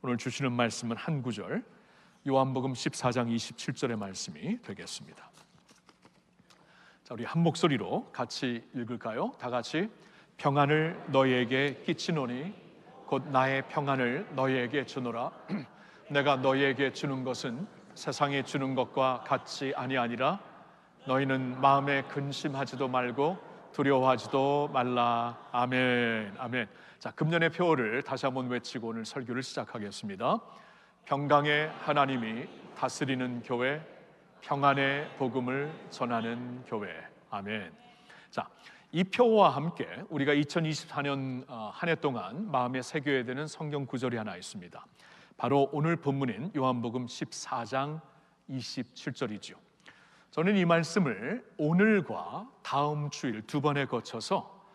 오늘 주시는 말씀은 한 구절, 요한복음 14장 27절의 말씀이 되겠습니다. 자, 우리 한 목소리로 같이 읽을까요? 다 같이. 평안을 너희에게 끼치노니 곧 나의 평안을 너희에게 주노라. 내가 너희에게 주는 것은 세상에 주는 것과 같이 아니하니라. 너희는 마음에 근심하지도 말고 두려워하지도 말라. 아멘. 아멘. 자, 금년의 표어를 다시 한번 외치고 오늘 설교를 시작하겠습니다. 평강의 하나님이 다스리는 교회, 평안의 복음을 전하는 교회. 아멘. 자, 이 표어와 함께 우리가 2024년 한 해 동안 마음에 새겨야 되는 성경 구절이 하나 있습니다. 바로 오늘 본문인 요한복음 14장 27절이죠. 저는 이 말씀을 오늘과 다음 주일 두 번에 거쳐서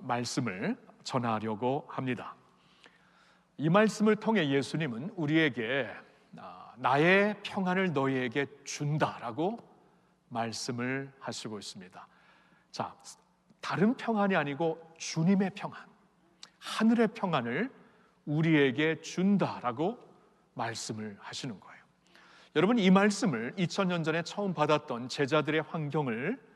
말씀을 전하려고 합니다. 이 말씀을 통해 예수님은 우리에게 나의 평안을 너희에게 준다라고 말씀을 하시고 있습니다. 자, 다른 평안이 아니고 주님의 평안, 하늘의 평안을 우리에게 준다라고 말씀을 하시는 거예요. 여러분, 이 말씀을 2000년 전에 처음 받았던 제자들의 환경을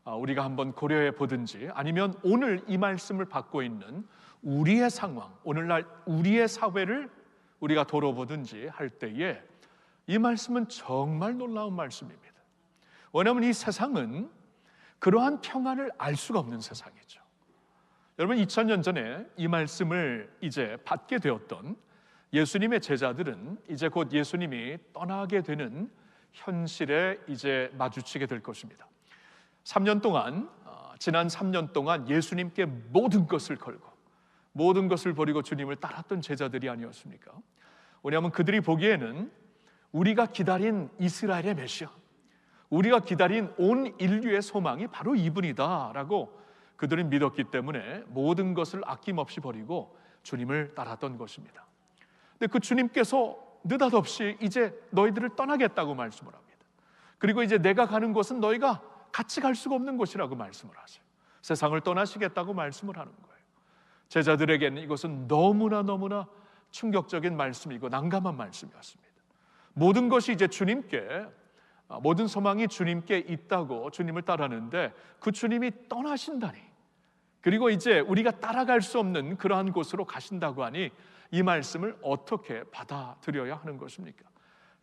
우리가 한번 고려해 보든지, 아니면 오늘 이 말씀을 받고 있는 우리의 상황, 오늘날 우리의 사회를 우리가 돌아보든지 할 때에 이 말씀은 정말 놀라운 말씀입니다. 왜냐하면 이 세상은 그러한 평안을 알 수가 없는 세상이죠. 여러분, 2000년 전에 이 말씀을 이제 받게 되었던 예수님의 제자들은 이제 곧 예수님이 떠나게 되는 현실에 이제 마주치게 될 것입니다. 3년 동안, 지난 3년 동안 예수님께 모든 것을 걸고 모든 것을 버리고 주님을 따랐던 제자들이 아니었습니까? 왜냐하면 그들이 보기에는 우리가 기다린 이스라엘의 메시아, 우리가 기다린 온 인류의 소망이 바로 이분이다라고 그들은 믿었기 때문에 모든 것을 아낌없이 버리고 주님을 따랐던 것입니다. 근데 그 주님께서 느닷없이 이제 너희들을 떠나겠다고 말씀을 합니다. 그리고 이제 내가 가는 곳은 너희가 같이 갈 수가 없는 곳이라고 말씀을 하세요. 세상을 떠나시겠다고 말씀을 하는 거예요. 제자들에게는 이것은 너무나 충격적인 말씀이고 난감한 말씀이었습니다. 모든 것이 이제 주님께, 모든 소망이 주님께 있다고 주님을 따르는데 그 주님이 떠나신다니, 그리고 이제 우리가 따라갈 수 없는 그러한 곳으로 가신다고 하니 이 말씀을 어떻게 받아들여야 하는 것입니까?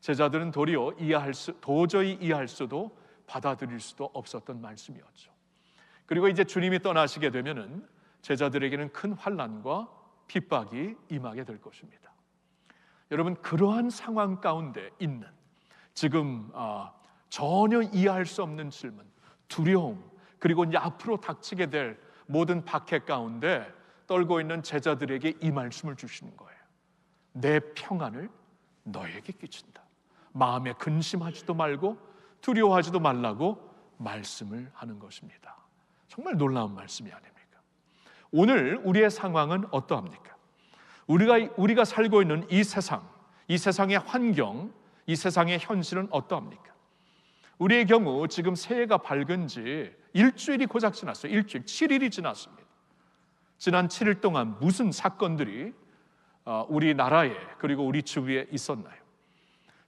제자들은 도저히 이해할 수도 받아들일 수도 없었던 말씀이었죠. 그리고 이제 주님이 떠나시게 되면은 제자들에게는 큰 환난과 핍박이 임하게 될 것입니다. 여러분, 그러한 상황 가운데 있는 지금 전혀 이해할 수 없는 질문, 두려움, 그리고 이제 앞으로 닥치게 될 모든 박해 가운데 떨고 있는 제자들에게 이 말씀을 주시는 거예요. 내 평안을 너에게 끼친다. 마음에 근심하지도 말고 두려워하지도 말라고 말씀을 하는 것입니다. 정말 놀라운 말씀이 아닙니까? 오늘 우리의 상황은 어떠합니까? 우리가 살고 있는 이 세상, 이 세상의 환경, 이 세상의 현실은 어떠합니까? 우리의 경우 지금 새해가 밝은 지 일주일이 고작 지났어요. 7일이 지났습니다. 지난 7일 동안 무슨 사건들이 우리나라에 그리고 우리 주위에 있었나요?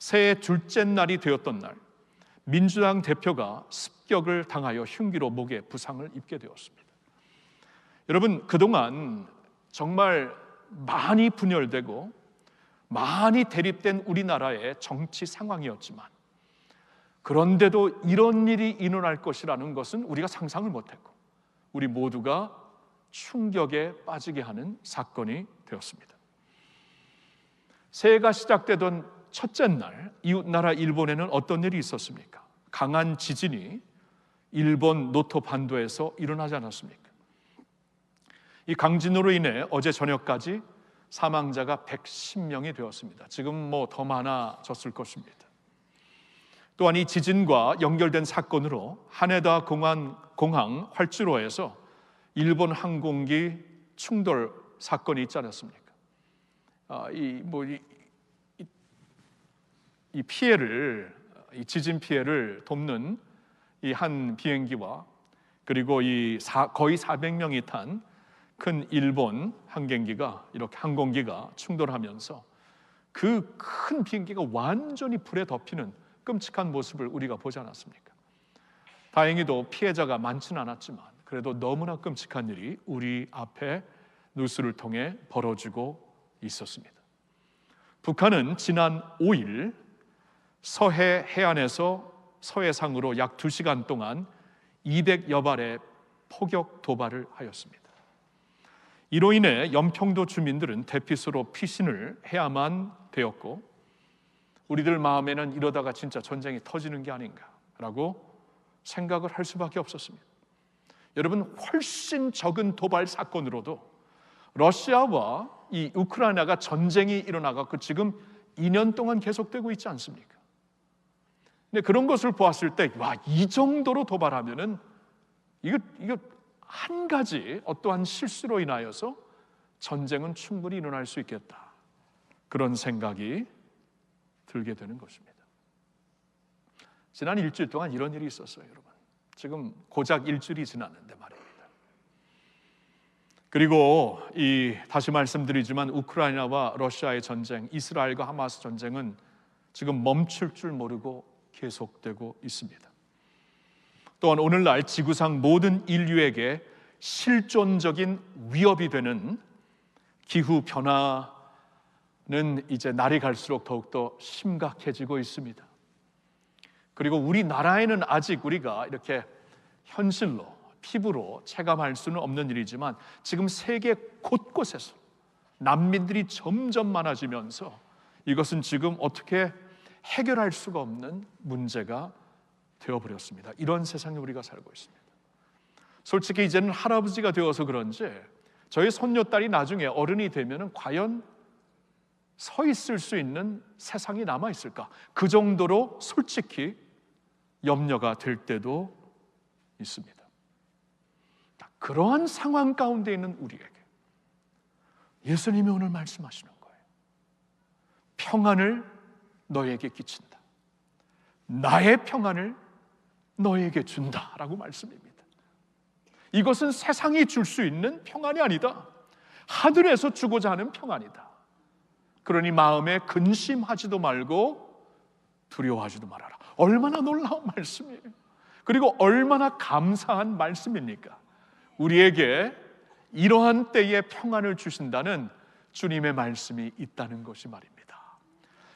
새해 둘째 날이 되었던 날, 민주당 대표가 습격을 당하여 흉기로 목에 부상을 입게 되었습니다. 여러분, 그동안 정말 많이 분열되고 많이 대립된 우리나라의 정치 상황이었지만, 그런데도 이런 일이 일어날 것이라는 것은 우리가 상상을 못했고 우리 모두가 충격에 빠지게 하는 사건이 되었습니다. 새해가 시작되던 첫째 날, 이웃나라 일본에는 어떤 일이 있었습니까? 강한 지진이 일본 노토 반도에서 일어나지 않았습니까? 이 강진으로 인해 어제 저녁까지 사망자가 110명이 되었습니다. 지금 더 많아졌을 것입니다. 또한 이 지진과 연결된 사건으로 하네다 공항 활주로에서 일본 항공기 충돌 사건이 있지 않았습니까? 이 피해를, 이 지진 피해를 돕는 이 한 비행기와 그리고 거의 400명이 탄 큰 일본 항공기가 충돌하면서 그 큰 비행기가 완전히 불에 덮이는 끔찍한 모습을 우리가 보지 않았습니까? 다행히도 피해자가 많지는 않았지만 그래도 너무나 끔찍한 일이 우리 앞에 뉴스를 통해 벌어지고 있었습니다. 북한은 지난 5일 서해 해안에서 서해상으로 약 2시간 동안 200여 발의 포격 도발을 하였습니다. 이로 인해 연평도 주민들은 대피소로 피신을 해야만 되었고, 우리들 마음에는 이러다가 진짜 전쟁이 터지는 게 아닌가라고 생각을 할 수밖에 없었습니다. 여러분, 훨씬 적은 도발 사건으로도 러시아와 이 우크라이나가 전쟁이 일어나고 지금 2년 동안 계속되고 있지 않습니까? 근데 그런 것을 보았을 때, 와, 이 정도로 도발하면은 이거 한 가지 어떠한 실수로 인하여서 전쟁은 충분히 일어날 수 있겠다, 그런 생각이 들게 되는 것입니다. 지난 일주일 동안 이런 일이 있었어요, 여러분. 지금 고작 일주일이 지났는데 말입니다. 그리고 다시 말씀드리지만 우크라이나와 러시아의 전쟁, 이스라엘과 하마스 전쟁은 지금 멈출 줄 모르고 계속되고 있습니다. 또한 오늘날 지구상 모든 인류에게 실존적인 위협이 되는 기후 변화는 이제 날이 갈수록 더욱더 심각해지고 있습니다. 그리고 우리나라에는 아직 우리가 이렇게 현실로, 피부로 체감할 수는 없는 일이지만 지금 세계 곳곳에서 난민들이 점점 많아지면서 이것은 지금 어떻게 해결할 수가 없는 문제가 되어버렸습니다. 이런 세상에 우리가 살고 있습니다. 솔직히 이제는 할아버지가 되어서 그런지 저희 손녀딸이 나중에 어른이 되면 과연 서 있을 수 있는 세상이 남아있을까? 그 정도로 솔직히 염려가 될 때도 있습니다. 그러한 상황 가운데 있는 우리에게 예수님이 오늘 말씀하시는 거예요. 평안을 너에게 끼친다. 나의 평안을 너에게 준다라고 말씀입니다. 이것은 세상이 줄 수 있는 평안이 아니다. 하늘에서 주고자 하는 평안이다. 그러니 마음에 근심하지도 말고 두려워하지도 말아라. 얼마나 놀라운 말씀이에요. 그리고 얼마나 감사한 말씀입니까? 우리에게 이러한 때에 평안을 주신다는 주님의 말씀이 있다는 것이 말입니다.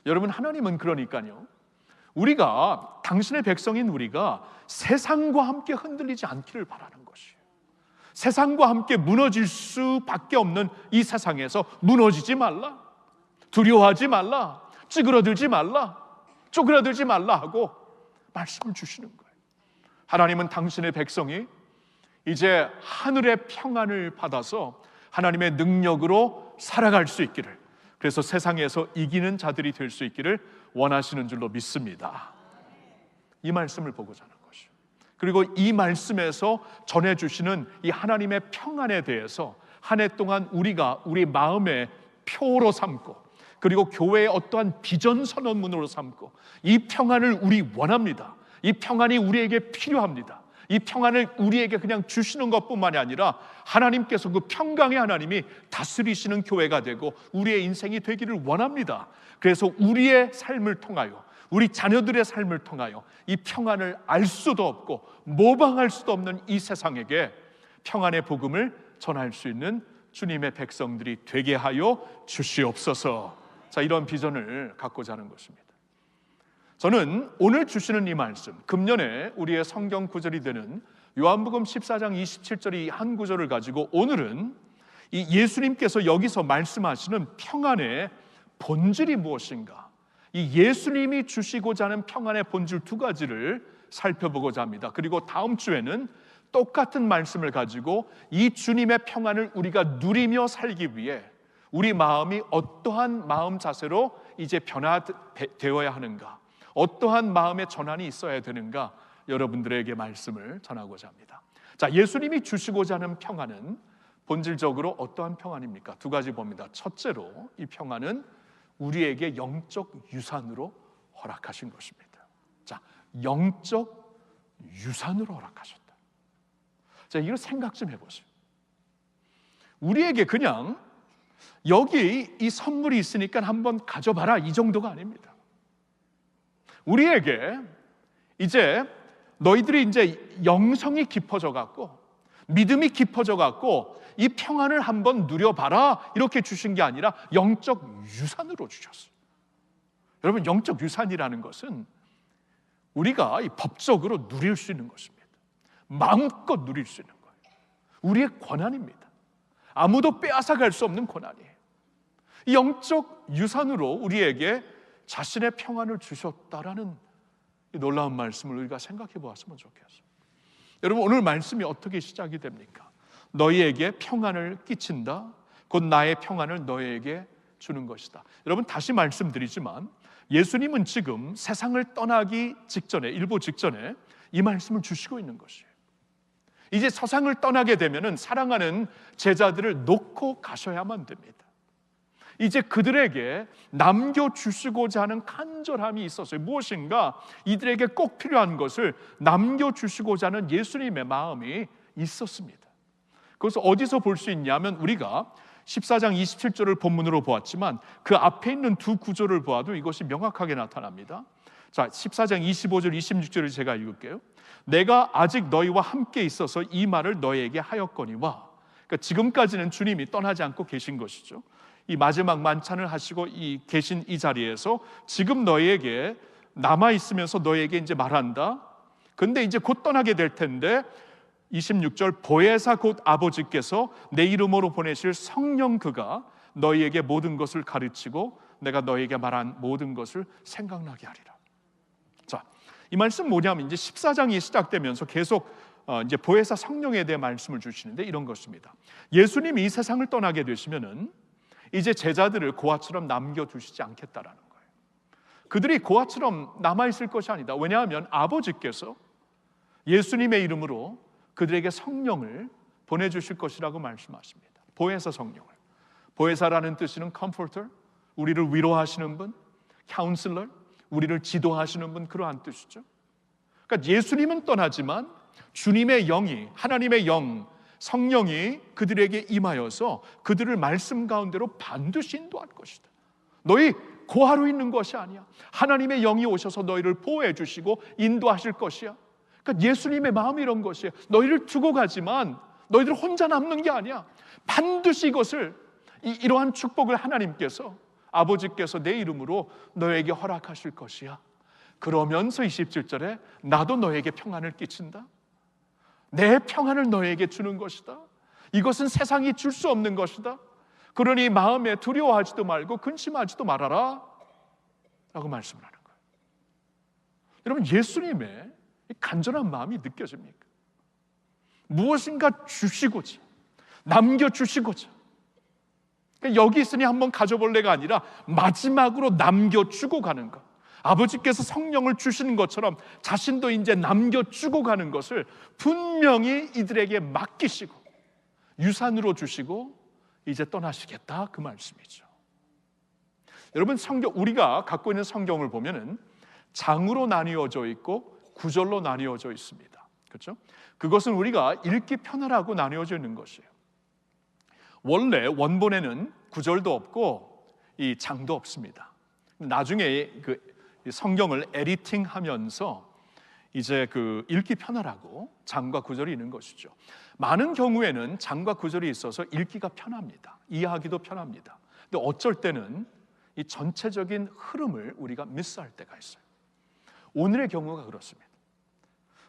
여러분, 하나님은 그러니까요, 우리가, 당신의 백성인 우리가 세상과 함께 흔들리지 않기를 바라는 것이에요. 세상과 함께 무너질 수밖에 없는 이 세상에서 무너지지 말라, 두려워하지 말라, 찌그러들지 말라, 쪼그라들지 말라 하고 말씀을 주시는 거예요. 하나님은 당신의 백성이 이제 하늘의 평안을 받아서 하나님의 능력으로 살아갈 수 있기를, 그래서 세상에서 이기는 자들이 될 수 있기를 원하시는 줄로 믿습니다. 이 말씀을 보고자 하는 것이요. 그리고 이 말씀에서 전해주시는 이 하나님의 평안에 대해서 한 해 동안 우리가 우리 마음의 표로 삼고, 그리고 교회의 어떠한 비전 선언문으로 삼고, 이 평안을 우리 원합니다. 이 평안이 우리에게 필요합니다. 이 평안을 우리에게 그냥 주시는 것뿐만이 아니라 하나님께서 그 평강의 하나님이 다스리시는 교회가 되고 우리의 인생이 되기를 원합니다. 그래서 우리의 삶을 통하여, 우리 자녀들의 삶을 통하여 이 평안을 알 수도 없고 모방할 수도 없는 이 세상에게 평안의 복음을 전할 수 있는 주님의 백성들이 되게 하여 주시옵소서. 자, 이런 비전을 갖고자 하는 것입니다. 저는 오늘 주시는 이 말씀, 금년에 우리의 성경 구절이 되는 요한복음 14장 27절 이 한 구절을 가지고 오늘은 이 예수님께서 여기서 말씀하시는 평안의 본질이 무엇인가, 이 예수님이 주시고자 하는 평안의 본질 두 가지를 살펴보고자 합니다. 그리고 다음 주에는 똑같은 말씀을 가지고 이 주님의 평안을 우리가 누리며 살기 위해 우리 마음이 어떠한 마음 자세로 이제 변화되어야 하는가, 어떠한 마음의 전환이 있어야 되는가, 여러분들에게 말씀을 전하고자 합니다. 자, 예수님이 주시고자 하는 평안은 본질적으로 어떠한 평안입니까? 두 가지 봅니다. 첫째로 이 평안은 우리에게 영적 유산으로 허락하신 것입니다. 자, 영적 유산으로 허락하셨다. 자, 이거 생각 좀 해보세요. 우리에게 그냥 여기 이 선물이 있으니까 한번 가져봐라 이 정도가 아닙니다. 우리에게 이제 너희들이 이제 영성이 깊어져 갖고 믿음이 깊어져 갖고 이 평안을 한번 누려봐라 이렇게 주신 게 아니라 영적 유산으로 주셨어요. 여러분, 영적 유산이라는 것은 우리가 이 법적으로 누릴 수 있는 것입니다. 마음껏 누릴 수 있는 거예요. 우리의 권한입니다. 아무도 빼앗아갈 수 없는 권한이에요. 이 영적 유산으로 우리에게 자신의 평안을 주셨다라는 이 놀라운 말씀을 우리가 생각해 보았으면 좋겠어요. 여러분, 오늘 말씀이 어떻게 시작이 됩니까? 너희에게 평안을 끼친다. 곧 나의 평안을 너희에게 주는 것이다. 여러분, 다시 말씀드리지만 예수님은 지금 세상을 떠나기 직전에, 일보 직전에 이 말씀을 주시고 있는 것이에요. 이제 세상을 떠나게 되면은 사랑하는 제자들을 놓고 가셔야만 됩니다. 이제 그들에게 남겨주시고자 하는 간절함이 있었어요. 무엇인가 이들에게 꼭 필요한 것을 남겨주시고자 하는 예수님의 마음이 있었습니다. 그것을 어디서 볼 수 있냐면 우리가 14장 27절을 본문으로 보았지만 그 앞에 있는 두 구절을 보아도 이것이 명확하게 나타납니다. 자, 14장 25절 26절을 제가 읽을게요. 내가 아직 너희와 함께 있어서 이 말을 너희에게 하였거니와, 그러니까 지금까지는 주님이 떠나지 않고 계신 것이죠. 이 마지막 만찬을 하시고 계신 이 자리에서 지금 너희에게 남아있으면서 너희에게 이제 말한다. 근데 이제 곧 떠나게 될 텐데 26절 보혜사 곧 아버지께서 내 이름으로 보내실 성령 그가 너희에게 모든 것을 가르치고 내가 너희에게 말한 모든 것을 생각나게 하리라. 자, 이 말씀 뭐냐면 이제 14장이 시작되면서 계속 이제 보혜사 성령에 대해 말씀을 주시는데 이런 것입니다. 예수님이 이 세상을 떠나게 되시면은 이제 제자들을 고아처럼 남겨두시지 않겠다라는 거예요. 그들이 고아처럼 남아있을 것이 아니다. 왜냐하면 아버지께서 예수님의 이름으로 그들에게 성령을 보내주실 것이라고 말씀하십니다. 보혜사 성령을. 보혜사라는 뜻은 comforter, 우리를 위로하시는 분, counselor, 우리를 지도하시는 분, 그러한 뜻이죠. 그러니까 예수님은 떠나지만 주님의 영이, 하나님의 영, 성령이 그들에게 임하여서 그들을 말씀 가운데로 반드시 인도할 것이다. 너희 고아로 있는 것이 아니야. 하나님의 영이 오셔서 너희를 보호해 주시고 인도하실 것이야. 그러니까 예수님의 마음이 이런 것이에요. 너희를 두고 가지만 너희들 혼자 남는 게 아니야. 반드시 이것을 이러한 축복을 하나님께서, 아버지께서 내 이름으로 너에게 허락하실 것이야. 그러면서 27절에 나도 너에게 평안을 끼친다. 내 평안을 너에게 주는 것이다. 이것은 세상이 줄 수 없는 것이다. 그러니 마음에 두려워하지도 말고 근심하지도 말아라 라고 말씀을 하는 거예요. 여러분, 예수님의 간절한 마음이 느껴집니까? 무엇인가 주시고자, 남겨주시고자, 여기 있으니 한번 가져볼래가 아니라 마지막으로 남겨주고 가는 것. 아버지께서 성령을 주시는 것처럼 자신도 이제 남겨주고 가는 것을 분명히 이들에게 맡기시고 유산으로 주시고 이제 떠나시겠다, 그 말씀이죠. 여러분, 성경, 우리가 갖고 있는 성경을 보면은 장으로 나뉘어져 있고 구절로 나뉘어져 있습니다. 그렇죠? 그것은 우리가 읽기 편하라고 나뉘어져 있는 것이에요. 원래 원본에는 구절도 없고 이 장도 없습니다. 나중에 그 성경을 에디팅하면서 이제 그 읽기 편하라고 장과 구절이 있는 것이죠. 많은 경우에는 장과 구절이 있어서 읽기가 편합니다. 이해하기도 편합니다. 근데 어쩔 때는 이 전체적인 흐름을 우리가 미스할 때가 있어요. 오늘의 경우가 그렇습니다.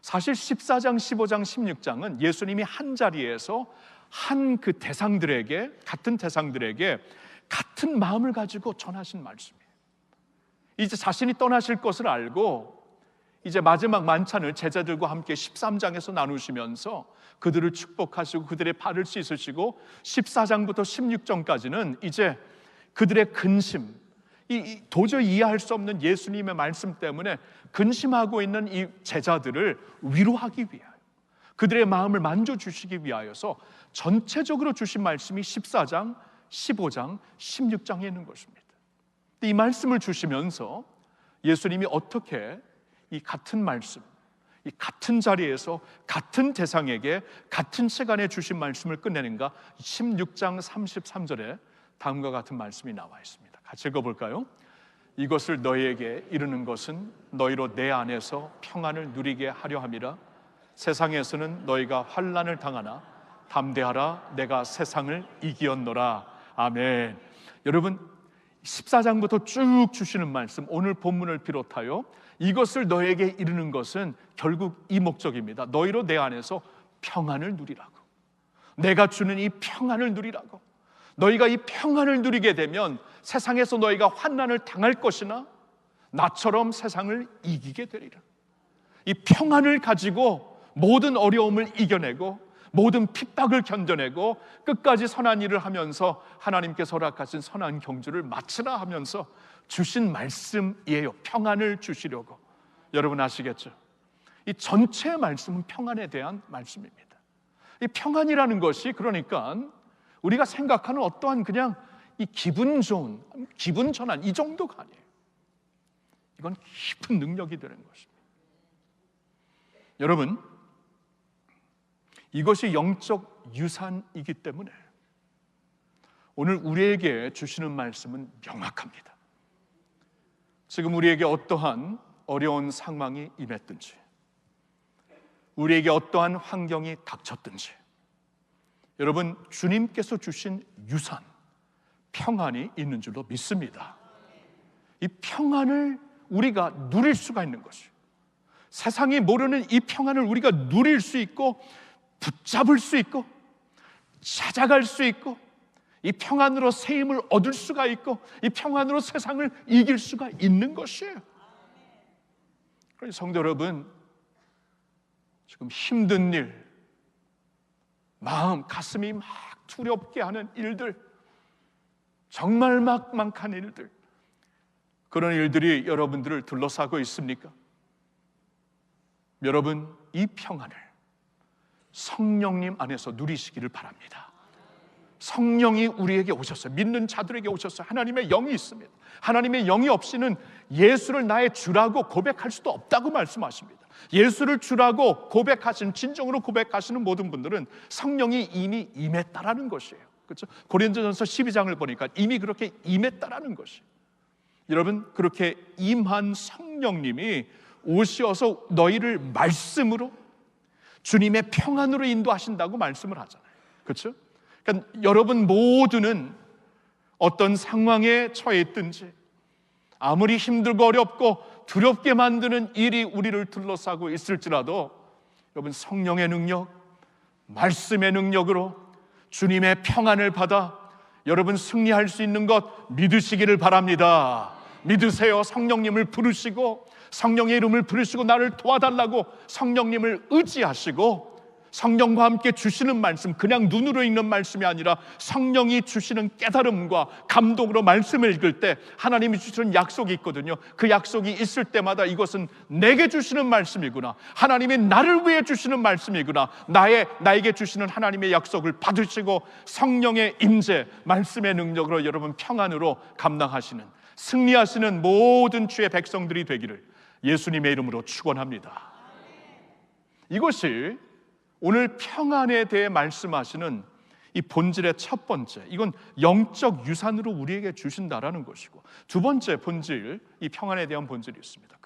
사실 14장, 15장, 16장은 예수님이 한 자리에서 한 그 대상들에게, 같은 대상들에게 같은 마음을 가지고 전하신 말씀이에요. 이제 자신이 떠나실 것을 알고 이제 마지막 만찬을 제자들과 함께 13장에서 나누시면서 그들을 축복하시고 그들의 발을 씻으시고 14장부터 16장까지는 이제 그들의 근심, 이 도저히 이해할 수 없는 예수님의 말씀 때문에 근심하고 있는 이 제자들을 위로하기 위하여, 그들의 마음을 만져주시기 위하여서 전체적으로 주신 말씀이 14장, 15장, 16장에 있는 것입니다. 이 말씀을 주시면서 예수님이 어떻게 이 같은 말씀, 이 같은 자리에서 같은 대상에게 같은 시간에 주신 말씀을 끝내는가? 16장 33절에 다음과 같은 말씀이 나와 있습니다. 같이 읽어볼까요? 이것을 너희에게 이르는 것은 너희로 내 안에서 평안을 누리게 하려 함이라. 세상에서는 너희가 환난을 당하나 담대하라, 내가 세상을 이기었노라. 아멘. 여러분, 14장부터 쭉 주시는 말씀, 오늘 본문을 비롯하여 이것을 너에게 이르는 것은 결국 이 목적입니다. 너희로 내 안에서 평안을 누리라고. 내가 주는 이 평안을 누리라고. 너희가 이 평안을 누리게 되면 세상에서 너희가 환난을 당할 것이나 나처럼 세상을 이기게 되리라. 이 평안을 가지고 모든 어려움을 이겨내고 모든 핍박을 견뎌내고 끝까지 선한 일을 하면서 하나님께서 허락하신 선한 경주를 마치라 하면서 주신 말씀이에요. 평안을 주시려고. 여러분 아시겠죠? 이 전체 말씀은 평안에 대한 말씀입니다. 이 평안이라는 것이 그러니까 우리가 생각하는 어떠한 그냥 이 기분 좋은, 기분 전환 이 정도가 아니에요. 이건 깊은 능력이 되는 것입니다. 여러분, 이것이 영적 유산이기 때문에 오늘 우리에게 주시는 말씀은 명확합니다. 지금 우리에게 어떠한 어려운 상황이 임했든지, 우리에게 어떠한 환경이 닥쳤든지, 여러분, 주님께서 주신 유산, 평안이 있는 줄로 믿습니다. 이 평안을 우리가 누릴 수가 있는 것이에요. 세상이 모르는 이 평안을 우리가 누릴 수 있고 붙잡을 수 있고 찾아갈 수 있고 이 평안으로 새 힘을 얻을 수가 있고 이 평안으로 세상을 이길 수가 있는 것이에요. 그래서 성도 여러분, 지금 힘든 일, 마음, 가슴이 막 두렵게 하는 일들, 정말 막막한 일들, 그런 일들이 여러분들을 둘러싸고 있습니까? 여러분, 이 평안을 성령님 안에서 누리시기를 바랍니다. 성령이 우리에게 오셨어요. 믿는 자들에게 오셨어요. 하나님의 영이 있습니다. 하나님의 영이 없이는 예수를 나의 주라고 고백할 수도 없다고 말씀하십니다. 예수를 주라고 고백하신, 진정으로 고백하시는 모든 분들은 성령이 이미 임했다라는 것이에요. 그렇죠? 고린도전서 12장을 보니까 이미 그렇게 임했다라는 것이에요. 여러분, 그렇게 임한 성령님이 오셔서 너희를 말씀으로, 주님의 평안으로 인도하신다고 말씀을 하잖아요. 그렇죠? 그러니까 여러분 모두는 어떤 상황에 처해 있든지, 아무리 힘들고 어렵고 두렵게 만드는 일이 우리를 둘러싸고 있을지라도, 여러분 성령의 능력, 말씀의 능력으로 주님의 평안을 받아 여러분 승리할 수 있는 것 믿으시기를 바랍니다. 믿으세요. 성령님을 부르시고, 성령의 이름을 부르시고 나를 도와달라고 성령님을 의지하시고, 성령과 함께 주시는 말씀, 그냥 눈으로 읽는 말씀이 아니라 성령이 주시는 깨달음과 감동으로 말씀을 읽을 때 하나님이 주시는 약속이 있거든요. 그 약속이 있을 때마다 이것은 내게 주시는 말씀이구나, 하나님이 나를 위해 주시는 말씀이구나, 나에게 주시는 하나님의 약속을 받으시고 성령의 임재, 말씀의 능력으로 여러분 평안으로 감당하시는, 승리하시는 모든 주의 백성들이 되기를 예수님의 이름으로 축원합니다. 이것이 오늘 평안에 대해 말씀하시는 이 본질의 첫 번째, 이건 영적 유산으로 우리에게 주신다라는 것이고, 두 번째 본질, 이 평안에 대한 본질이 있습니다.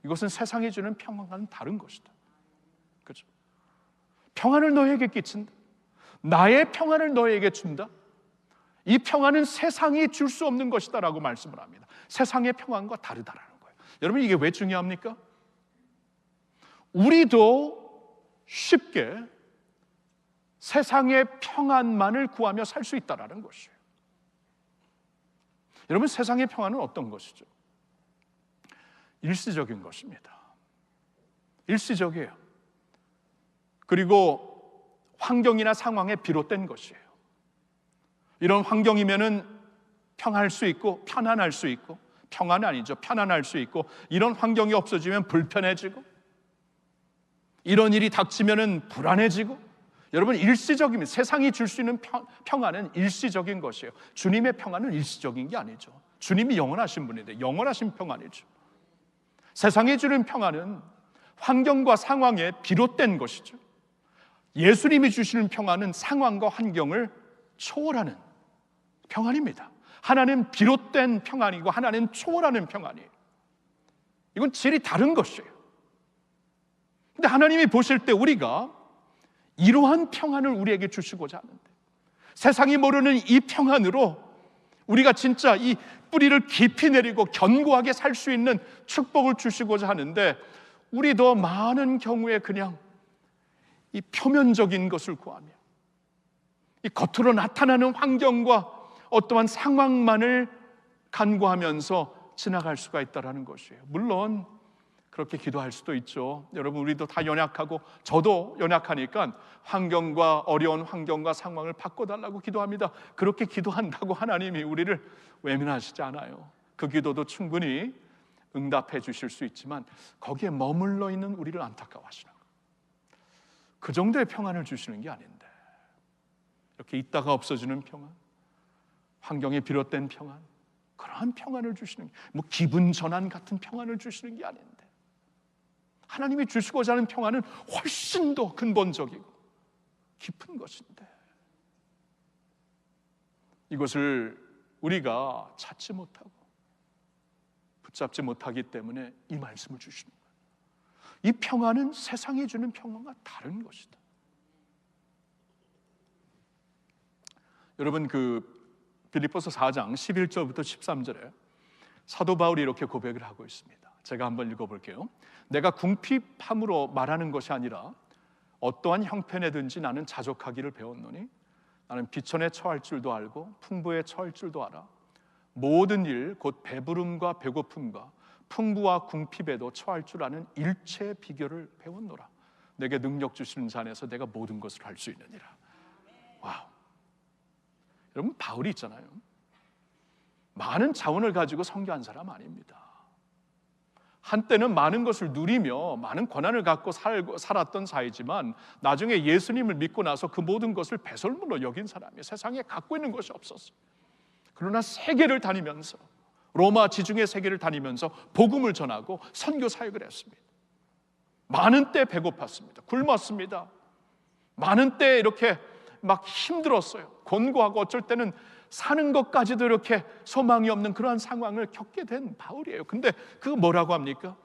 이것은 세상이 주는 평안과는 다른 것이다. 그렇죠? 평안을 너에게 끼친다, 나의 평안을 너에게 준다. 이 평안은 세상이 줄 수 없는 것이다 라고 말씀을 합니다. 세상의 평안과 다르다라는 거예요. 여러분, 이게 왜 중요합니까? 우리도 쉽게 세상의 평안만을 구하며 살 수 있다라는 것이에요. 여러분, 세상의 평안은 어떤 것이죠? 일시적인 것입니다. 일시적이에요. 그리고 환경이나 상황에 비롯된 것이에요. 이런 환경이면은 평안할 수 있고, 편안할 수 있고, 평안은 아니죠, 편안할 수 있고, 이런 환경이 없어지면 불편해지고, 이런 일이 닥치면은 불안해지고. 여러분, 일시적입니다. 세상이 줄 수 있는 평안은 일시적인 것이에요. 주님의 평안은 일시적인 게 아니죠. 주님이 영원하신 분인데 영원하신 평안이죠. 세상이 주는 평안은 환경과 상황에 비롯된 것이죠. 예수님이 주시는 평안은 상황과 환경을 초월하는 평안입니다. 하나는 비롯된 평안이고 하나는 초월하는 평안이에요. 이건 질이 다른 것이에요. 근데 하나님이 보실 때 우리가 이러한 평안을 우리에게 주시고자 하는데, 세상이 모르는 이 평안으로 우리가 진짜 이 뿌리를 깊이 내리고 견고하게 살 수 있는 축복을 주시고자 하는데, 우리도 많은 경우에 그냥 이 표면적인 것을 구하며 이 겉으로 나타나는 환경과 어떠한 상황만을 간구하면서 지나갈 수가 있다는 것이에요. 물론 그렇게 기도할 수도 있죠. 여러분, 우리도 다 연약하고 저도 연약하니까 환경과 어려운 환경과 상황을 바꿔달라고 기도합니다. 그렇게 기도한다고 하나님이 우리를 외면하시지 않아요. 그 기도도 충분히 응답해 주실 수 있지만 거기에 머물러 있는 우리를 안타까워하시는 거예요. 그 정도의 평안을 주시는 게 아닌데, 이렇게 있다가 없어지는 평안, 환경에 비롯된 평안, 그러한 평안을 주시는 게, 뭐 기분 전환 같은 평안을 주시는 게 아닌데, 하나님이 주시고자 하는 평안은 훨씬 더 근본적이고 깊은 것인데, 이것을 우리가 찾지 못하고 붙잡지 못하기 때문에 이 말씀을 주시는 거예요. 이 평안은 세상이 주는 평안과 다른 것이다. 여러분, 빌립보서 4장 11절부터 13절에 사도 바울이 이렇게 고백을 하고 있습니다. 제가 한번 읽어볼게요. 내가 궁핍함으로 말하는 것이 아니라 어떠한 형편에든지 나는 자족하기를 배웠노니 나는 비천에 처할 줄도 알고 풍부에 처할 줄도 알아. 모든 일 곧 배부름과 배고픔과 풍부와 궁핍에도 처할 줄 아는 일체의 비결을 배웠노라. 내게 능력 주시는 자 안에서 내가 모든 것을 할 수 있느니라. 와우. 여러분, 바울이 있잖아요, 많은 자원을 가지고 선교한 사람 아닙니다. 한때는 많은 것을 누리며 많은 권한을 갖고 살았던 사이지만 나중에 예수님을 믿고 나서 그 모든 것을 배설물로 여긴 사람이에요. 세상에 갖고 있는 것이 없었어요. 그러나 세계를 다니면서, 로마 지중해 세계를 다니면서 복음을 전하고 선교 사역을 했습니다. 많은 때 배고팠습니다. 굶었습니다. 많은 때 이렇게 막 힘들었어요. 곤고하고 어쩔 때는 사는 것까지도 이렇게 소망이 없는 그러한 상황을 겪게 된 바울이에요. 근데 그거 뭐라고 합니까?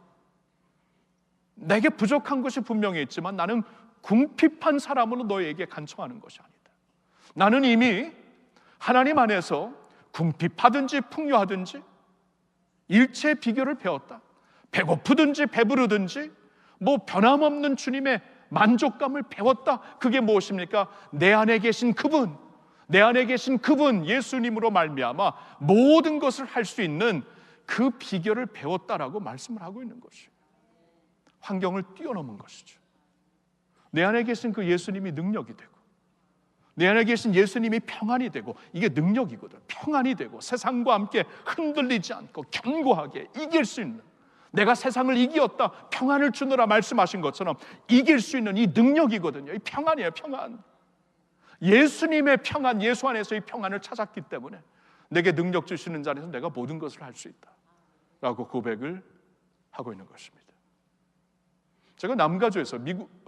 내게 부족한 것이 분명히 있지만 나는 궁핍한 사람으로 너에게 간청하는 것이 아니다. 나는 이미 하나님 안에서 궁핍하든지 풍요하든지 일체의 비결을 배웠다. 배고프든지 배부르든지 뭐 변함없는 주님의 만족감을 배웠다. 그게 무엇입니까? 내 안에 계신 그분, 내 안에 계신 그분 예수님으로 말미암아 모든 것을 할 수 있는 그 비결을 배웠다라고 말씀을 하고 있는 것이에요. 환경을 뛰어넘은 것이죠. 내 안에 계신 그 예수님이 능력이 되고, 내 안에 계신 예수님이 평안이 되고, 이게 능력이거든. 평안이 되고 세상과 함께 흔들리지 않고 견고하게 이길 수 있는, 내가 세상을 이기었다 평안을 주느라 말씀하신 것처럼 이길 수 있는 이 능력이거든요. 이 평안이에요. 평안. 예수님의 평안, 예수 안에서 이 평안을 찾았기 때문에 내게 능력 주시는 자리에서 내가 모든 것을 할 수 있다 라고 고백을 하고 있는 것입니다. 제가 남가주에서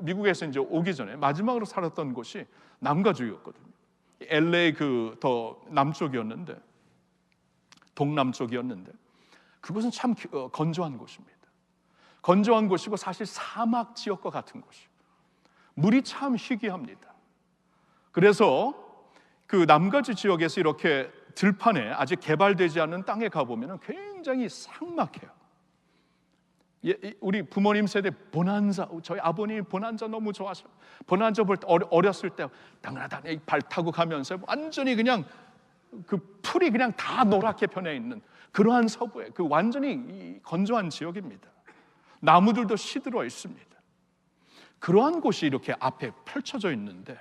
미국에서 이제 오기 전에 마지막으로 살았던 곳이 남가주였거든요. LA 더 남쪽이었는데, 동남쪽이었는데, 그곳은 참 건조한 곳입니다. 건조한 곳이고 사실 사막 지역과 같은 곳이에요. 물이 참 희귀합니다. 그래서 그 남가주 지역에서 이렇게 들판에 아직 개발되지 않은 땅에 가보면 굉장히 삭막해요. 우리 부모님 세대 보난자, 저희 아버님이 보난자 너무 좋아하셔요. 보난자 볼 때 어렸을 때 당나다니 발 타고 가면서 완전히 그냥 그 풀이 그냥 다 노랗게 변해 있는 그러한 서부에 그 완전히 건조한 지역입니다. 나무들도 시들어 있습니다. 그러한 곳이 이렇게 앞에 펼쳐져 있는데,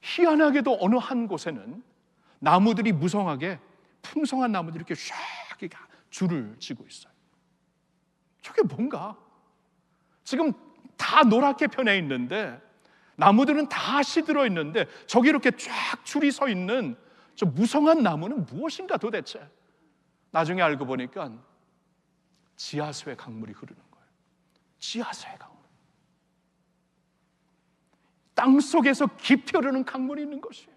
희한하게도 어느 한 곳에는 나무들이 무성하게, 풍성한 나무들이 이렇게 쫙 줄을 지고 있어요. 저게 뭔가? 지금 다 노랗게 변해 있는데, 나무들은 다 시들어 있는데, 저기 이렇게 쫙 줄이 서 있는 저 무성한 나무는 무엇인가 도대체? 나중에 알고 보니까 지하수의 강물이 흐르는 거예요. 지하수의 강물. 땅 속에서 깊이 흐르는 강물이 있는 것이에요.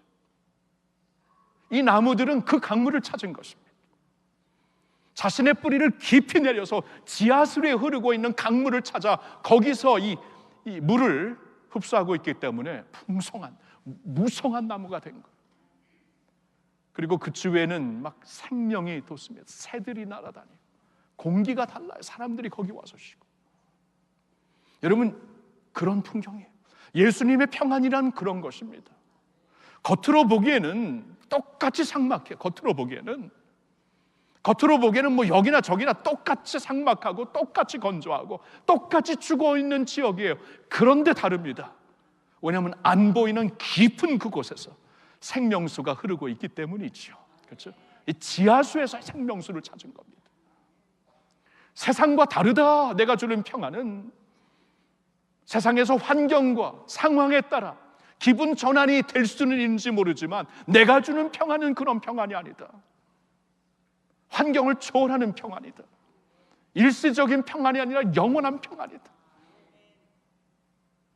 이 나무들은 그 강물을 찾은 것입니다. 자신의 뿌리를 깊이 내려서 지하수에 흐르고 있는 강물을 찾아 거기서 이 물을 흡수하고 있기 때문에 풍성한, 무성한 나무가 된 거예요. 그리고 그 주위에는 막 생명이 돋습니다. 새들이 날아다니고 공기가 달라요. 사람들이 거기 와서 쉬고. 여러분, 그런 풍경이에요. 예수님의 평안이란 그런 것입니다. 겉으로 보기에는 똑같이 삭막해요. 겉으로 보기에는 뭐 여기나 저기나 똑같이 삭막하고 똑같이 건조하고 똑같이 죽어 있는 지역이에요. 그런데 다릅니다. 왜냐하면 안 보이는 깊은 그곳에서 생명수가 흐르고 있기 때문이죠. 그렇죠? 이 지하수에서 생명수를 찾은 겁니다. 세상과 다르다. 내가 주는 평안은 세상에서 환경과 상황에 따라 기분 전환이 될 수는 있는지 모르지만 내가 주는 평안은 그런 평안이 아니다. 환경을 초월하는 평안이다. 일시적인 평안이 아니라 영원한 평안이다.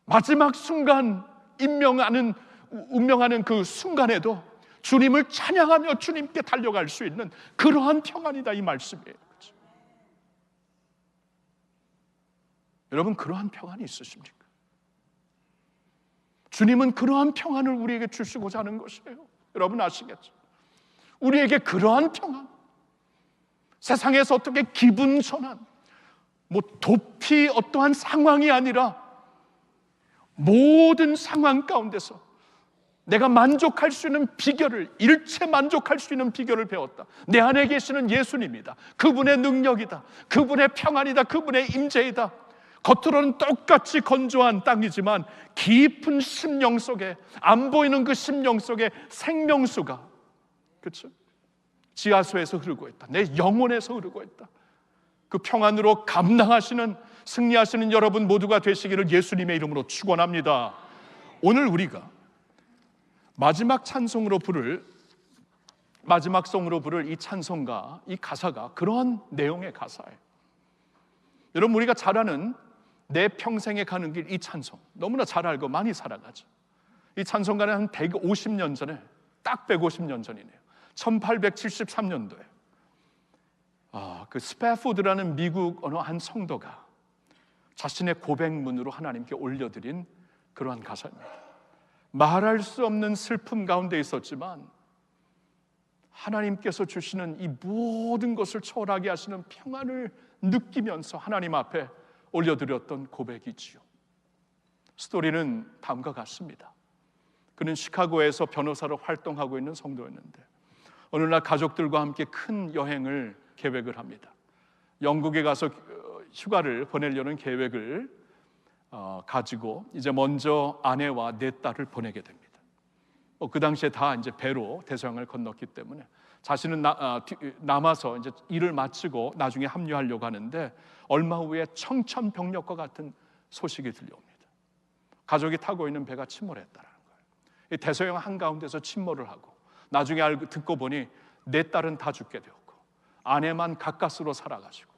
마지막 순간 운명하는 그 순간에도 주님을 찬양하며 주님께 달려갈 수 있는 그러한 평안이다, 이 말씀이에요. 그렇죠? 여러분, 그러한 평안이 있으십니까? 주님은 그러한 평안을 우리에게 주시고자 하는 것이에요. 여러분 아시겠죠? 우리에게 그러한 평안, 세상에서 어떻게 기분 전환, 뭐 도피 어떠한 상황이 아니라 모든 상황 가운데서 내가 만족할 수 있는 비결을, 일체 만족할 수 있는 비결을 배웠다. 내 안에 계시는 예수님이다. 그분의 능력이다. 그분의 평안이다. 그분의 임재이다. 겉으로는 똑같이 건조한 땅이지만 깊은 심령 속에, 안 보이는 그 심령 속에 생명수가, 그렇죠? 지하수에서 흐르고 있다. 내 영혼에서 흐르고 있다. 그 평안으로 감당하시는, 승리하시는 여러분 모두가 되시기를 예수님의 이름으로 축원합니다. 오늘 우리가 마지막 성으로 부를 이 찬송가, 이 가사가 그러한 내용의 가사예요. 여러분, 우리가 잘 아는 내 평생에 가는 길, 이 찬송 너무나 잘 알고 많이 살아가죠. 이 찬송가는 한 150년 전에, 딱 150년 전이네요. 1873년도에 그 스패포드라는 미국 어느 한 성도가 자신의 고백문으로 하나님께 올려드린 그러한 가사입니다. 말할 수 없는 슬픔 가운데 있었지만 하나님께서 주시는 이 모든 것을 초월하게 하시는 평안을 느끼면서 하나님 앞에 올려드렸던 고백이지요. 스토리는 다음과 같습니다. 그는 시카고에서 변호사로 활동하고 있는 성도였는데 어느 날 가족들과 함께 큰 여행을 계획을 합니다. 영국에 가서 휴가를 보내려는 계획을 가지고 이제 먼저 아내와 네 딸을 보내게 됩니다. 그 당시에 다 이제 배로 대서양을 건넜기 때문에 자신은 남아서 이제 일을 마치고 나중에 합류하려고 하는데 얼마 후에 청천벽력과 같은 소식이 들려옵니다. 가족이 타고 있는 배가 침몰했다는 거예요. 대서양 한가운데서 침몰을 하고 나중에 듣고 보니 네 딸은 다 죽게 되었고 아내만 가까스로 살아가지고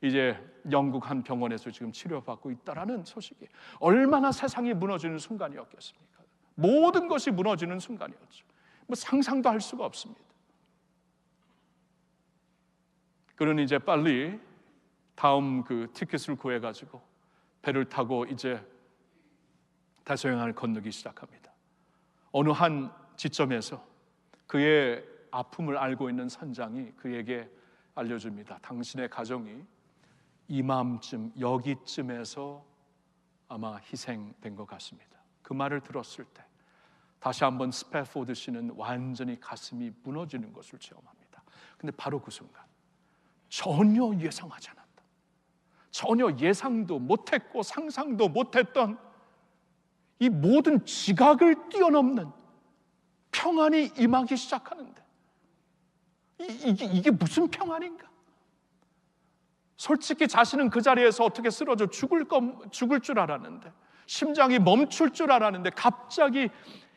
이제 영국 한 병원에서 지금 치료받고 있다라는 소식이, 얼마나 세상이 무너지는 순간이었겠습니까? 모든 것이 무너지는 순간이었죠. 뭐 상상도 할 수가 없습니다. 그는 이제 빨리 다음 그 티켓을 구해가지고 배를 타고 이제 대서양을 건너기 시작합니다. 어느 한 지점에서 그의 아픔을 알고 있는 선장이 그에게 알려줍니다. 당신의 가정이 이맘쯤 여기쯤에서 아마 희생된 것 같습니다. 그 말을 들었을 때 다시 한번 스패포드 씨는 완전히 가슴이 무너지는 것을 체험합니다. 근데 바로 그 순간 전혀 예상하지 않았다, 전혀 예상도 못했고 상상도 못했던 이 모든 지각을 뛰어넘는 평안이 임하기 시작하는데 이게 무슨 평안인가? 솔직히 자신은 그 자리에서 어떻게 쓰러져 죽을 줄 알았는데, 심장이 멈출 줄 알았는데 갑자기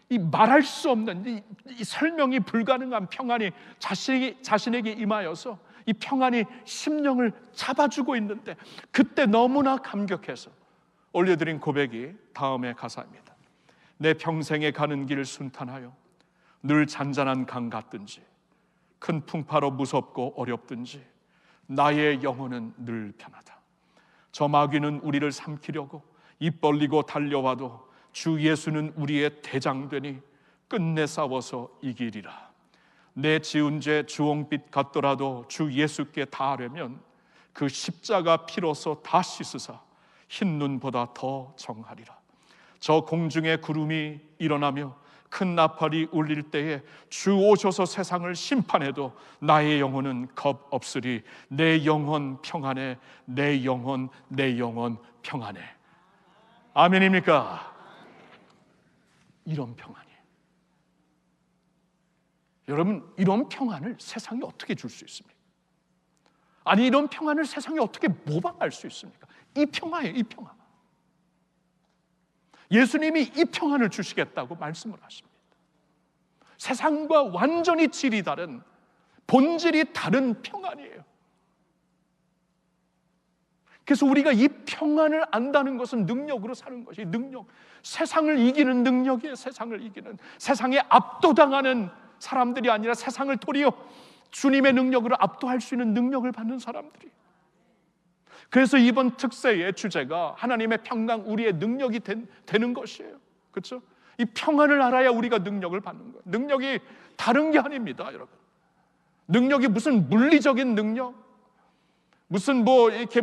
이 말할 수 없는 이 설명이 불가능한 평안이 자신에게 임하여서 이 평안이 심령을 잡아주고 있는데, 그때 너무나 감격해서 올려드린 고백이 다음의 가사입니다. 내 평생에 가는 길 순탄하여 늘 잔잔한 강 같든지 큰 풍파로 무섭고 어렵든지 나의 영혼은 늘 편하다. 저 마귀는 우리를 삼키려고 입 벌리고 달려와도 주 예수는 우리의 대장되니 끝내 싸워서 이기리라. 내 지은 죄 주홍빛 같더라도 주 예수께 닿으려면 그 십자가 피로서 다 씻으사 흰 눈보다 더 정하리라. 저 공중에 구름이 일어나며 큰 나팔이 울릴 때에 주 오셔서 세상을 심판해도 나의 영혼은 겁 없으리. 내 영혼 평안해. 내 영혼 평안해. 아멘입니까? 이런 평안이에요. 여러분, 이런 평안을 세상이 어떻게 줄 수 있습니까? 아니, 이런 평안을 세상이 어떻게 모방할 수 있습니까? 이 평화예요, 이 평화. 예수님이 이 평안을 주시겠다고 말씀을 하십니다. 세상과 완전히 질이 다른, 본질이 다른 평안이에요. 그래서 우리가 이 평안을 안다는 것은 능력으로 사는 것이, 능력, 세상을 이기는 능력이에요. 세상을 이기는, 세상에 압도당하는 사람들이 아니라 세상을 도리어 주님의 능력으로 압도할 수 있는 능력을 받는 사람들이. 그래서 이번 특세의 주제가 하나님의 평강, 우리의 능력이 되는 것이에요. 그렇죠? 이 평안을 알아야 우리가 능력을 받는 거예요. 능력이 다른 게 아닙니다, 여러분. 능력이 무슨 물리적인 능력, 무슨 이렇게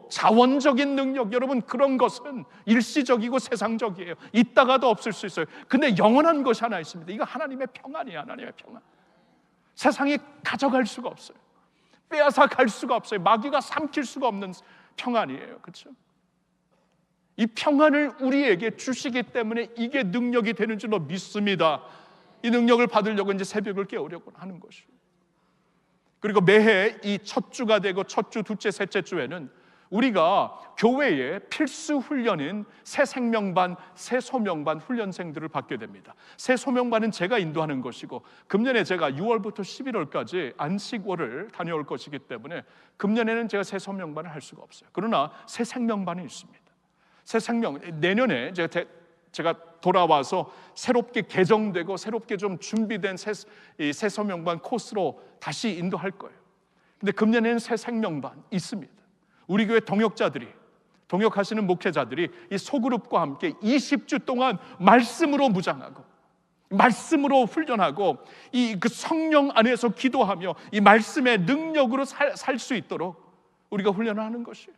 자원적인 능력, 여러분, 그런 것은 일시적이고 세상적이에요. 있다가도 없을 수 있어요. 근데 영원한 것이 하나 있습니다. 이거 하나님의 평안이에요. 하나님의 평안. 세상이 가져갈 수가 없어요. 빼앗아 갈 수가 없어요. 마귀가 삼킬 수가 없는 평안이에요. 그렇죠? 이 평안을 우리에게 주시기 때문에 이게 능력이 되는 줄로 믿습니다. 이 능력을 받으려고 이제 새벽을 깨우려고 하는 것이에요. 그리고 매해 이 첫 주가 되고 첫 주, 둘째, 셋째 주에는 우리가 교회의 필수 훈련인 새 생명반, 새 소명반 훈련생들을 받게 됩니다. 새 소명반은 제가 인도하는 것이고, 금년에 제가 6월부터 11월까지 안식월을 다녀올 것이기 때문에 금년에는 제가 새 소명반을 할 수가 없어요. 그러나 새 생명반이 있습니다. 새 생명, 내년에 제가 돌아와서 새롭게 개정되고 새롭게 좀 준비된 새 소명반 코스로 다시 인도할 거예요. 근데 금년에는 새 생명반 있습니다. 우리 교회 동역하시는 목회자들이 이 소그룹과 함께 20주 동안 말씀으로 무장하고, 말씀으로 훈련하고, 그 성령 안에서 기도하며 이 말씀의 능력으로 살 수 있도록 우리가 훈련을 하는 것이에요.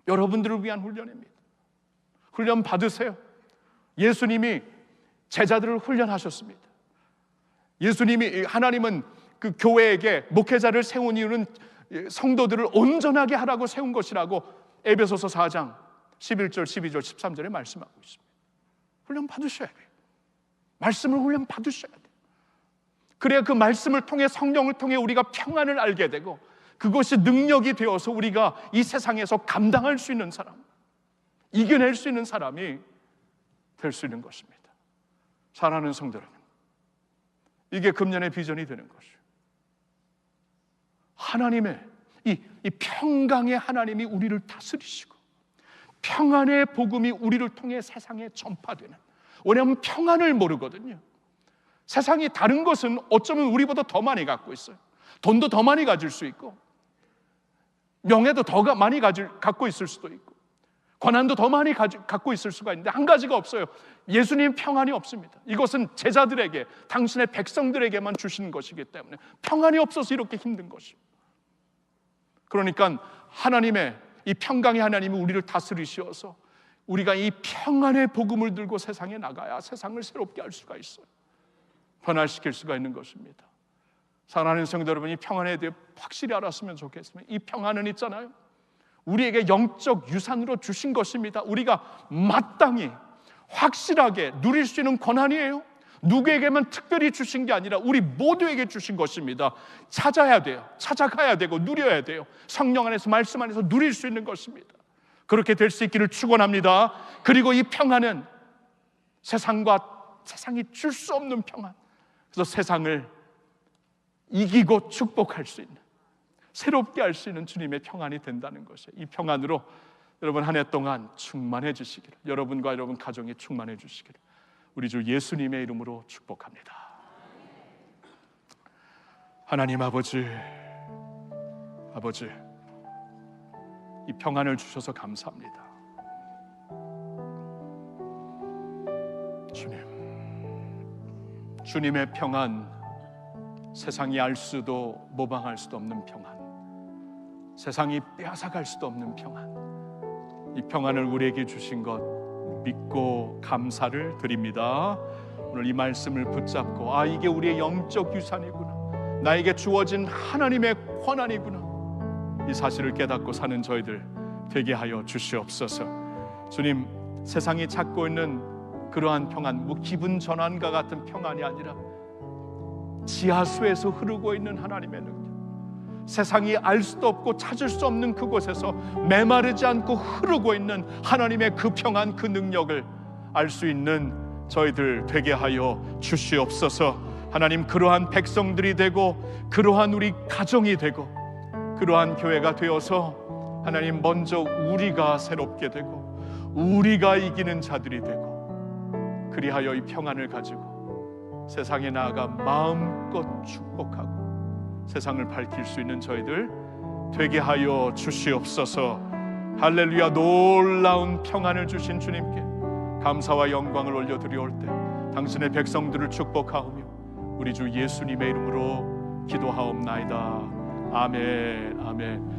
여러분들을 위한 훈련입니다. 훈련 받으세요. 예수님이 제자들을 훈련하셨습니다. 하나님은 그 교회에게 목회자를 세운 이유는 성도들을 온전하게 하라고 세운 것이라고 에베소서 4장 11절, 12절, 13절에 말씀하고 있습니다. 훈련 받으셔야 돼요. 말씀을 훈련 받으셔야 돼요. 그래야 그 말씀을 통해, 성령을 통해 우리가 평안을 알게 되고, 그것이 능력이 되어서 우리가 이 세상에서 감당할 수 있는 사람, 이겨낼 수 있는 사람이 될 수 있는 것입니다. 사랑하는 성도 여러분, 이게 금년의 비전이 되는 것이에요. 하나님의 이 평강의 하나님이 우리를 다스리시고, 평안의 복음이 우리를 통해 세상에 전파되는, 왜냐하면 평안을 모르거든요. 세상이 다른 것은 어쩌면 우리보다 더 많이 갖고 있어요. 돈도 더 많이 가질 수 있고, 명예도 더 많이 갖고 있을 수도 있고, 권한도 더 많이 갖고 있을 수가 있는데 한 가지가 없어요. 예수님 평안이 없습니다. 이것은 제자들에게, 당신의 백성들에게만 주시는 것이기 때문에 평안이 없어서 이렇게 힘든 것입니다. 그러니까 하나님의 이 평강의 하나님이 우리를 다스리시어서 우리가 이 평안의 복음을 들고 세상에 나가야 세상을 새롭게 할 수가 있어요. 변화시킬 수가 있는 것입니다. 사랑하는 성도 여러분이 평안에 대해 확실히 알았으면 좋겠습니다. 이 평안은 있잖아요, 우리에게 영적 유산으로 주신 것입니다. 우리가 마땅히 확실하게 누릴 수 있는 권한이에요. 누구에게만 특별히 주신 게 아니라 우리 모두에게 주신 것입니다. 찾아야 돼요. 찾아가야 되고 누려야 돼요. 성령 안에서, 말씀 안에서 누릴 수 있는 것입니다. 그렇게 될 수 있기를 축원합니다. 그리고 이 평안은 세상과 세상이 줄 수 없는 평안, 그래서 세상을 이기고 축복할 수 있는, 새롭게 할 수 있는 주님의 평안이 된다는 것이에요. 이 평안으로 여러분 한 해 동안 충만해 주시기를, 여러분과 여러분 가정이 충만해 주시기를 우리 주 예수님의 이름으로 축복합니다. 하나님 아버지, 이 평안을 주셔서 감사합니다. 주님의 평안, 세상이 알 수도 모방할 수도 없는 평안, 세상이 빼앗아갈 수도 없는 평안, 이 평안을 우리에게 주신 것 믿고 감사를 드립니다. 오늘 이 말씀을 붙잡고 이게 우리의 영적 유산이구나, 나에게 주어진 하나님의 권한이구나, 이 사실을 깨닫고 사는 저희들 되게 하여 주시옵소서. 주님, 세상이 찾고 있는 그러한 평안, 기분 전환과 같은 평안이 아니라 지하수에서 흐르고 있는 하나님의 능력, 세상이 알 수도 없고 찾을 수 없는 그곳에서 메마르지 않고 흐르고 있는 하나님의 그 평안, 그 능력을 알 수 있는 저희들 되게 하여 주시옵소서. 하나님, 그러한 백성들이 되고 그러한 우리 가정이 되고 그러한 교회가 되어서 하나님, 먼저 우리가 새롭게 되고 우리가 이기는 자들이 되고, 그리하여 이 평안을 가지고 세상에 나아가 마음껏 축복하고 세상을 밝힐 수 있는 저희들 되게 하여 주시옵소서. 할렐루야. 놀라운 평안을 주신 주님께 감사와 영광을 올려드리올 때 당신의 백성들을 축복하오며 우리 주 예수님의 이름으로 기도하옵나이다. 아멘. 아멘.